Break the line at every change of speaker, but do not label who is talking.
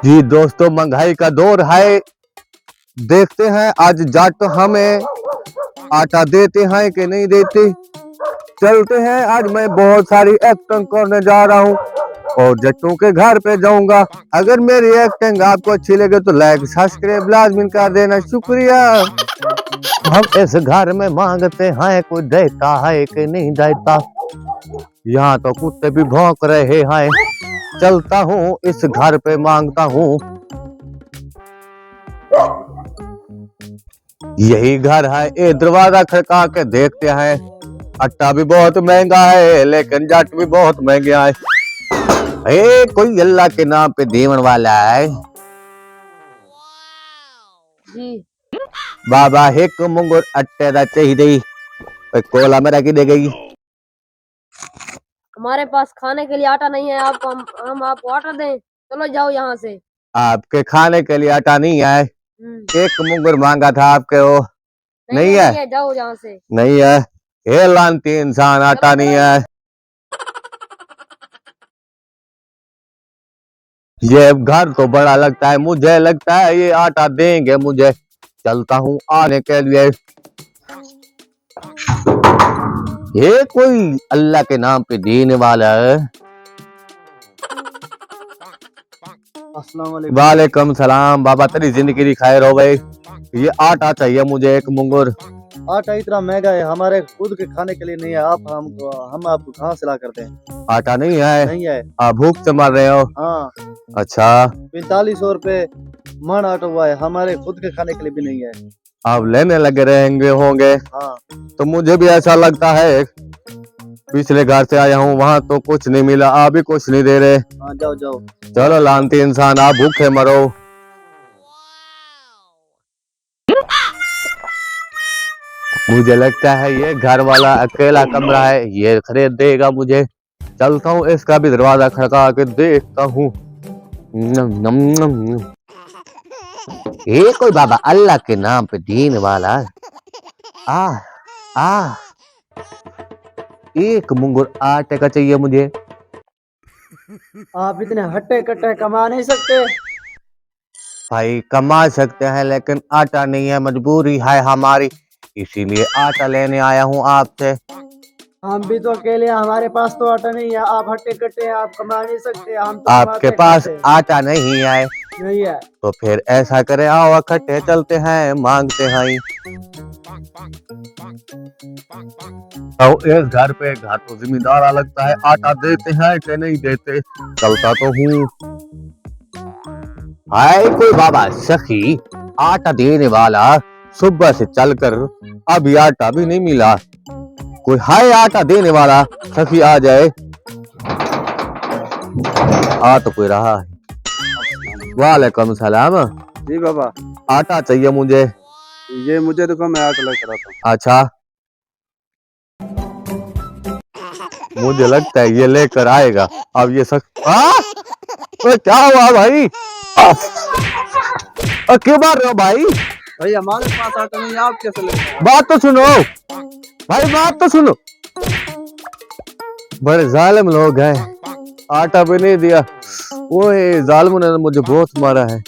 जी दोस्तों, महंगाई का दौर है। देखते हैं आज जाट हमें आटा देते हैं कि नहीं देते। चलते हैं, आज मैं बहुत सारी एक्टिंग करने जा रहा हूँ और जट्टों के घर पे जाऊंगा। अगर मेरी एक्टिंग आपको अच्छी लगे तो लाइक सब्सक्राइब लाजमी कर देना, शुक्रिया। हम इस घर में मांगते हैं, कोई देता है कि नहीं देता। यहाँ तो कुत्ते भी भौंक रहे हैं। चलता हूँ इस घर पे मांगता हूँ। यही घर है, ये दरवाजा खड़का के देखते हैं। आटा भी बहुत महंगा है लेकिन जट भी बहुत महंगे है। कोई अल्लाह के नाम पे देवन वाला है
जी।
बाबा एक मुंगुर अट्टे दा चाहिए। कोला मेरा की दे गई।
हमारे पास खाने के लिए आटा नहीं है, आपको हम आपको आटा दें? चलो जाओ यहाँ से।
आपके खाने के लिए आटा नहीं है? एक मुंगुर मांगा था आपके, वो नहीं है?
जाओ यहाँ से।
नहीं है, ये लानती इंसान, आटा नहीं है। ये घर तो बड़ा लगता है, मुझे लगता है ये आटा देंगे मुझे। चलता हूँ आने के लिए। ये कोई अल्लाह के नाम पे देने वाला है। वालेकुम सलाम बाबा, तेरी जिंदगी खैर हो भाई। ये आटा चाहिए मुझे, एक मुंगुर।
आटा इतना महंगा है, हमारे खुद के खाने के लिए नहीं है। हम आपको कहाँ से ला करते हैं?
आटा नहीं है?
नहीं है।
आप भूख से मर रहे हो?
हाँ।
अच्छा,
4500 रुपए मन आटा हुआ है, हमारे खुद के खाने के लिए भी नहीं है।
आप लेने लगे रहेंगे होंगे।
हाँ।
तो मुझे भी ऐसा लगता है। पिछले घर से आया हूँ, वहाँ तो कुछ नहीं मिला, आप भी कुछ नहीं दे रहे।
हाँ, जाओ जाओ।
चलो लानती इंसान, आप भूखे मरो। मुझे लगता है ये घर वाला अकेला कमरा है, ये खरीद देगा मुझे। चलता हूँ, इसका भी दरवाजा खड़का के देखता हूँ। ये कोई बाबा अल्लाह के नाम पे देने वाला। एक मुंगुर आटे का चाहिए मुझे।
आप इतने हट्टे कट्टे कमा नहीं सकते।
भाई कमा सकते हैं लेकिन आटा नहीं है, मजबूरी है हमारी, इसीलिए आटा लेने आया हूँ आपसे।
हम भी तो अकेले हैं, हमारे पास तो आटा नहीं है। आप हट्टे कट्टे हैं, आप कमा नहीं सकते। हम तो
आपके पास आटा नहीं है?
नहीं है।
तो फिर ऐसा करें, आओ इकट्ठे चलते हैं, मांगते हैं। तो इस घर पे, घर तो जिम्मेदार लगता है, आटा देते हैं कि नहीं देते। चलता तो हूँ। हाय कोई बाबा सखी आटा देने वाला, सुबह से चलकर अभी आटा भी नहीं मिला। कोई हाय आटा देने वाला सखी आ जाए। आ तो कोई रहा है। वालेकुम सलाम।
जी बाबा,
आटा चाहिए मुझे।
ये मुझे देखो, मैं आटा लेकर आता हूँ।
अच्छा, मुझे लगता है ये लेकर आएगा। अब ये क्या हुआ भाई? क्यों मार रहे हो भाई?
भाई हमारे पास आटा नहीं है, आप कैसे लेकर?
बात तो सुनो भाई, बात तो सुनो। बड़े जालिम लोग हैं, आटा भी नहीं दिया। वो जालिमों ने मुझे बहुत मारा है।